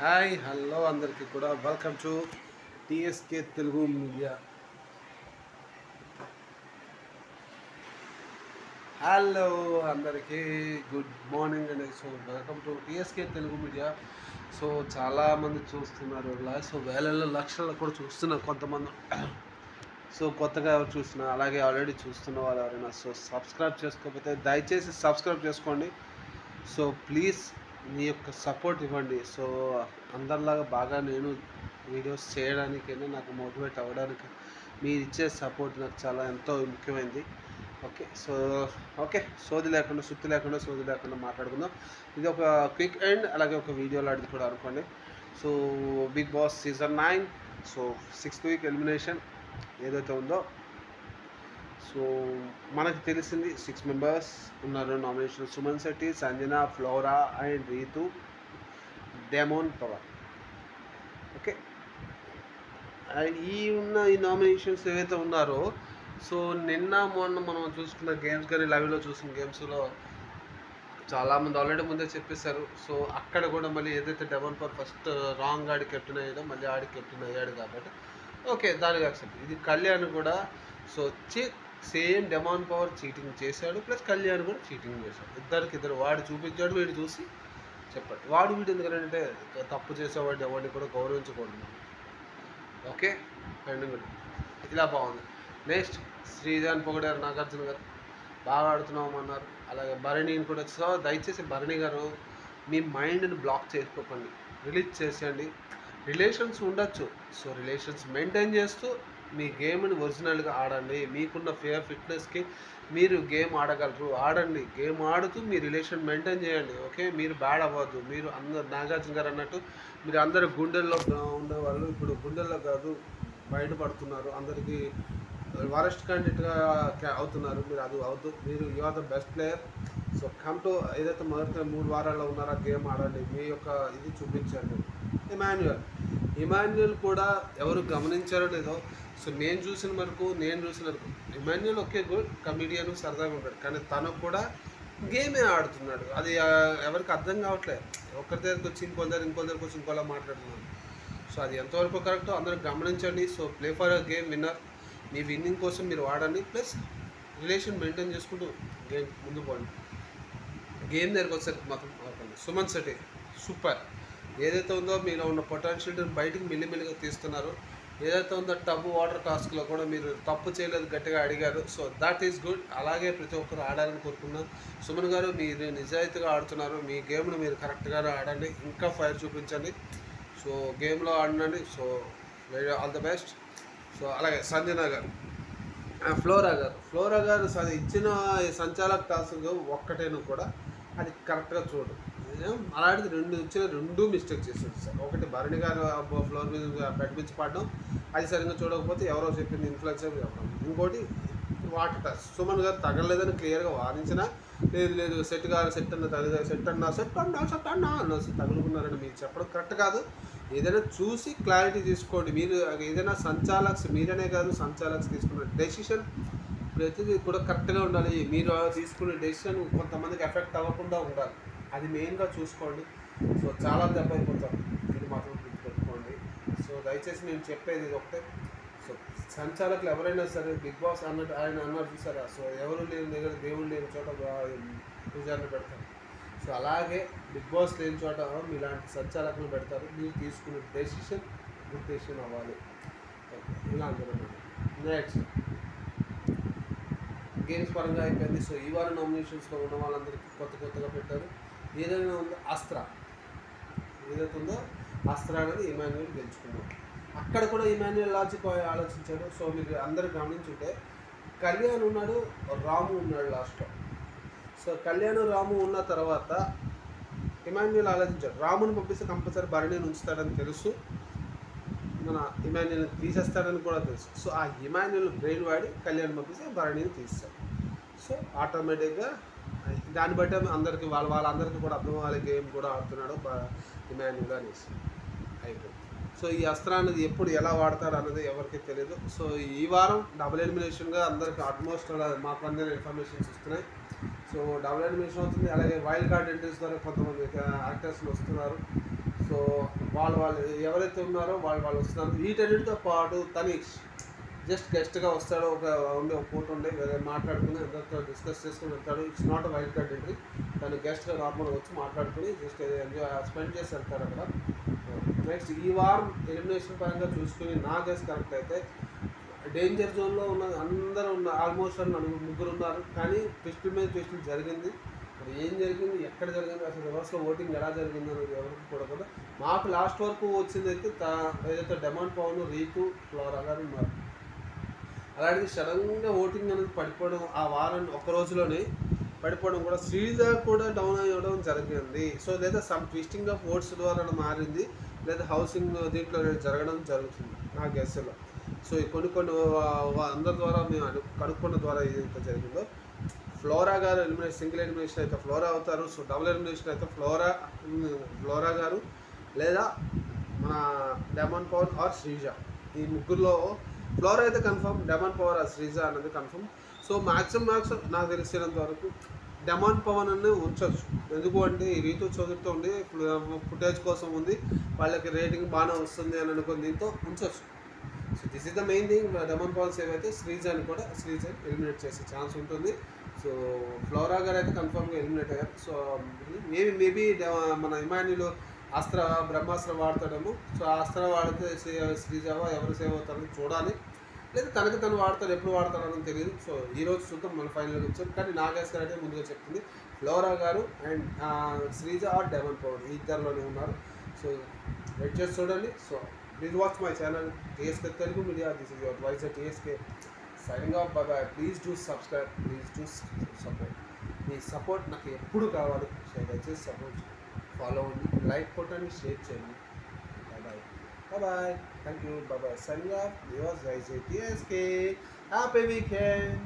Hi hello అందరికీ కూడా welcome to TSK Telugu media. Hello అందరికీ గుడ్ మార్నింగ్ అండి. So welcome to TSK Telugu media. So చాలామంది చూస్తున్నారు, సో వేలలో లక్షల్లో కూడా చూస్తున్నారు కొంతమంది. సో కొత్తగా ఎవరు చూసినా, అలాగే ఆల్రెడీ చూస్తున్న వాళ్ళు ఎవరైనా సో సబ్స్క్రైబ్ చేసుకోకపోతే దయచేసి సబ్స్క్రైబ్ చేసుకోండి. సో ప్లీజ్ మీ యొక్క సపోర్ట్ ఇవ్వండి. సో అందరిలాగా బాగా నేను వీడియోస్ చేయడానికైనా నాకు మోటివేట్ అవ్వడానికి మీరు ఇచ్చే సపోర్ట్ నాకు చాలా ఎంతో ముఖ్యమైనది. ఓకే సోది లేకుండా సోది లేకుండా మాట్లాడుకుందాం. ఇది ఒక క్విక్ అండ్ అలాగే ఒక వీడియో లాంటిది కూడా అనుకోండి. So Bigg Boss season 9, so 6th week elimination ఏదైతే ఉందో, సో మనకు తెలిసింది 6 మెంబర్స్ ఉన్నారు nomination. Suman Shetty, Sanjana, Flora and Ritu, Demon power. Okay, and ఈ నామినేషన్స్ ఏవైతే ఉన్నారో, సో నిన్న మొన్న మనం చూసుకున్న గేమ్స్ కానీ లైవ్లో చూసిన గేమ్స్లో చాలామంది ఆల్రెడీ ముందే చెప్పేశారు. సో అక్కడ కూడా మళ్ళీ ఏదైతే డెమోన్ పవర్ ఫస్ట్ రాంగ్ ఆడి కెప్టెన్ అయ్యాడో మళ్ళీ ఆడి కెప్టెన్ అయ్యాడు కాబట్టి ఓకే దానికి యాక్సెప్ట్. ఇది కళ్యాణ్ కూడా so same demon power cheating చేశాడు, ప్లస్ కళ్యాణ్ కూడా చీటింగ్ చేశాడు. ఇద్దరు వాడు చూపించాడు, వీడు చూసి చెప్పాడు. వీడు ఎందుకంటే తప్పు చేసేవాడిని ఎవరిని కూడా గౌరవించకూడదు. ఓకే, అండ్ ఇలా బాగుంది. నెక్స్ట్ శ్రీజాన్ పొగిడారు, నాగార్జున గారు బాగా ఆడుతున్నామన్నారు. అలాగే భరణిని కూడా. సో దయచేసి భరణి గారు మీ మైండ్ని బ్లాక్ చేసుకోకండి, రిలీజ్ చేసేయండి. రిలేషన్స్ ఉండొచ్చు, సో రిలేషన్స్ మెయింటైన్ చేస్తూ మీ గేమ్ని ఒరిజినల్గా ఆడండి. మీకున్న ఫిట్నెస్కి మీరు గేమ్ ఆడగలరు, ఆడండి. గేమ్ ఆడుతూ మీ రిలేషన్ మెయింటైన్ చేయండి. ఓకే, మీరు బ్యాడ్ అవ్వద్దు. మీరు అందరు నాగార్జున గారు అన్నట్టు మీరు అందరు గుండెల్లో ఉండేవాళ్ళు ఇప్పుడు గుండెల్లో కాదు బయటపడుతున్నారు, అందరికీ వరస్ట్ క్యాండిడేట్గా అవుతున్నారు. మీరు అది అవద్దు. మీరు you are the best player. So come to ఏదైతే మొదటి 3 వారాల్లో ఉన్నారో గేమ్ ఆడండి, మీ యొక్క ఇది చూపించండి. ఇమాన్యుయల్ కూడా ఎవరు గమనించారో లేదో, సో నేను చూసిన వరకు ఇమాన్యుయల్ ఓకే గుడ్ కమిడియన్, సరదాగా ఉంటాడు, కానీ తను కూడా గేమే ఆడుతున్నాడు. అది ఎవరికి అర్థం కావట్లేదు. ఒకరి దగ్గరికి వచ్చి ఇంకొక దగ్గరికి వచ్చి ఇంకోలా మాట్లాడుతున్నాడు. సో అది ఎంతవరకు కరెక్టో అందరూ గమనించండి. So play for a game winner. Me winnowing కోసం మీరు వాడండి, ప్లస్ రిలేషన్ మెయింటైన్ చేసుకుంటూ గేమ్ ముందు పోండి. గేమ్ దగ్గరికి వచ్చేసరికి మాత్రం సుమన్ శెట్టి సూపర్. ఏదైతే ఉందో మీలో ఉన్న పొటెన్షియల్ని బయటికి మెల్లిమెల్లిగా తీస్తున్నారు. ఏదైతే ఉందో టబ్ వాటర్ టాస్క్లో కూడా మీరు తప్పు చేయలేదు, గట్టిగా అడిగారు. So that is good. అలాగే ప్రతి ఒక్కరు ఆడాలని కోరుకున్నాను. సుమన్ గారు మీరు నిజాయితీగా ఆడుతున్నారు, మీ గేమ్ను మీరు కరెక్ట్గానే ఆడండి, ఇంకా ఫైర్ చూపించండి. సో గేమ్లో ఆడండి. So very all the best. So అలాగే సంజన గారు, ఫ్లోరా గారు ఇచ్చిన సంచాలక టాస్క్ ఒక్కటేను కూడా అది కరెక్ట్గా చూడు. అలాంటిది రెండు మిస్టేక్ చేశాడు సార్. ఒకటి భరణి గారు ఫ్లోర్ మీద బెడ్ పాడడం, అది సరిగ్గా చూడకపోతే ఎవరో చెప్పింది ఇన్ఫ్లుయెన్సర్ చెప్పడం. ఇంకోటి వాటర్ టచ్, సుమన్ గారు తగలలేదని క్లియర్గా వారించిన, లేదు సెట్ అన్న తగులుకున్నారని మీరు చెప్పడం కరెక్ట్ కాదు. ఏదైనా చూసి క్లారిటీ తీసుకోండి. మీరు ఏదైనా మీరనే కాదు సంచాలక్స్ తీసుకున్న డెసిషన్ ప్రతిదీ కూడా కరెక్ట్గా ఉండాలి. మీరు తీసుకునే డెసిషన్ కొంతమందికి ఎఫెక్ట్ అవ్వకుండా ఉండాలి, అది మెయిన్గా చూసుకోండి. సో చాలా దెబ్బ అయిపోతారు, ఇది మాత్రం గుర్తుపెట్టుకోండి. సో దయచేసి నేను చెప్పేది ఇది ఒకటే. సో సంచాలకులు ఎవరైనా సరే బిగ్ బాస్ అన్నట్టు ఆయన అన్నారు చూసారా, సో ఎవరు లేని దగ్గర దేవుడు లేని చోట పూజారిని పెడతారు. సో అలాగే బిగ్ బాస్ లేని చోట మీలాంటి సంచాలకులు పెడతారు. మీరు తీసుకునే డెసిషన్ గుడ్ డెసిషన్ అవ్వాలి. ఇలా అనుకున్నాను. నెక్స్ట్ గేమ్స్ పరంగా అయిపోయింది. సో ఈ వారం నామినేషన్స్లో ఉన్న వాళ్ళందరికీ కొత్తగా పెట్టారు. ఏదైనా ఉందో ఏదైతే ఉందో అస్త్ర అనేది ఇమాన్యుయల్ గెలుచుకున్నాడు. అక్కడ కూడా ఇమాన్యుయల్ లాజిక్ ఆలోచించాడు. సో మీరు అందరూ గమనించుంటే కళ్యాణ్ ఉన్నాడు, రాము ఉన్నాడు లాస్ట్లో. సో కళ్యాణ్ రాము ఉన్న తర్వాత ఇమాన్యుయల్ ఆలోచించాడు, రాముని పంపిస్తే కంపల్సరీ భరణిని ఉంచుతాడని తెలుసు, మన ఇమాన్యుయల్ తీసేస్తాడని కూడా తెలుసు. సో ఆ ఇమాన్యుయల్ బ్రెయిన్ వాడి కళ్యాణ్ పంపిస్తే భరణిని తీస్తాడు. సో ఆటోమేటిక్గా దాన్ని బట్టి అందరికీ వాళ్ళందరికీ కూడా అర్థం అవ్వాలి, గేమ్ కూడా ఆడుతున్నాడు ఇమాన్యుయల్ అనేసి అయిపోయింది. సో ఈ అస్త్ర అనేది ఎప్పుడు ఎలా వాడతాడు అన్నది ఎవరికి తెలియదు. సో ఈ వారం డబుల్ ఎలిమినేషన్గా అందరికి ఆల్మోస్ట్ మాకు అందరూ ఇన్ఫర్మేషన్స్ వస్తున్నాయి. సో డబుల్ ఎలిమినేషన్ అవుతుంది. అలాగే వైల్డ్ కార్డ్ ఎంట్రీస్ ద్వారా కొంతమంది యాక్టర్స్లు వస్తున్నారు. సో వాళ్ళు ఎవరైతే ఉన్నారో వాళ్ళు వస్తున్నారు. వీటన్నిటితో పాటు తనీష్ జస్ట్ గెస్ట్గా వస్తాడు. ఒక పూట ఉండి మాట్లాడుకుని అందరితో డిస్కస్ చేసుకుని వెళ్తాడు. It's not wild card entry. తను గెస్ట్గా నార్మల్గా వచ్చి మాట్లాడుకుని జస్ట్ ఎంజాయ్ స్పెండ్ చేసి వెళ్తారు అక్కడ. నెక్స్ట్ ఈ వారం ఎలిమినేషన్ పరంగా చూసుకుని నా గెస్ కరెక్ట్ అయితే డేంజర్ జోన్లో ఉన్న అందరూ ఆల్మోస్ట్ ముగ్గురు ఉన్నారు. కానీ ట్విస్టుల మీద ట్విస్టులు జరిగింది. మరి ఏం జరిగింది, ఎక్కడ జరిగింది, అసలు రివర్స్లో ఓటింగ్ ఎలా జరిగింది అనేది ఎవరికి కూడా కదా. మాకు లాస్ట్ వరకు వచ్చింది అయితే ఏదైతే డెమాండ్ పవన్, రీతు, ఫ్లోరా గారు ఉన్నారు. అలాంటిది సడన్గా ఓటింగ్ అనేది పడిపోవడం, ఆ వారాన్ని ఒక్క రోజులోనే పడిపోవడం కూడా, శ్రీజ కూడా డౌన్ అవ్వడం జరిగింది. సో లేదా సమ్ ట్విస్టింగ్ ఆఫ్ ఓట్స్ ద్వారా మారింది, లేదా హౌసింగ్ దీంట్లో జరగడం జరుగుతుంది నా గెస్లో. సో కొన్ని అందరి ద్వారా మేము కనుక్కున్న ద్వారా ఏదైతే జరిగిందో, ఫ్లోరా గారు సింగిల్ ఎలిమినేషన్ అయితే ఫ్లోరా అవుతారు. సో డబుల్ ఎలిమినేషన్ అయితే ఫ్లోరా గారు లేదా మన డెమాన్ పవన్ ఆర్ శ్రీజ, ఈ ముగ్గురులో ఫ్లోరా అయితే confirm, Demon Pavan or Sreeja అన్నది కన్ఫర్మ్. సో మ్యాక్సిమం నాకు తెలిసినంత వరకు డెమాన్ పవన్ అని ఉంచవచ్చు. ఎందుకు అంటే ఈ రీతు చౌదరితో ఉండి ఫుటేజ్ కోసం ఉంది, వాళ్ళకి రేటింగ్ బాగానే వస్తుంది అని అనుకుని దీంతో ఉంచవచ్చు. So this is the main thing. Demon Pavan save అయితే శ్రీజని ఎలిమినేట్ చేసే ఛాన్స్ ఉంటుంది. సో ఫ్లోరా గారు అయితే కన్ఫర్మ్గా ఎలిమినేట్ అయ్యారు. సో మేబీ మన ఇమాన్యులు బ్రహ్మాస్త్ర వాడతాడేమో. సో ఆ అస్త్ర వాడితే శ్రీజావ ఎవరు సేవ్ అవుతారని చూడాలి, లేదా తనకి తను వాడతారు, ఎప్పుడు వాడతారని తెలియదు. సో ఈరోజు చూద్దాం, మన ఫైనల్గా వచ్చారు. కానీ నాగేష్ గారు అయితే ముందుగా చెప్తుంది ఫ్లోరా గారు and Sreeja or Demon Pavan ఈ ఇద్దరిలోనే ఉన్నారు. సో వెయిట్ చేసి చూడండి. So please watch my channel TSK Telugu media. This is your voice TSK signing off. Bye bye. Please do subscribe, please do support. మీ సపోర్ట్ నాకు ఎప్పుడు కావాలి. సో దయచేసి సపోర్ట్ ఫాలో అవ్వండి, లైక్ కొట్టండి, షేర్ చేయండి. Bye bye. Thank you. Bye. Signing off. Your voice TSK. Happy weekend.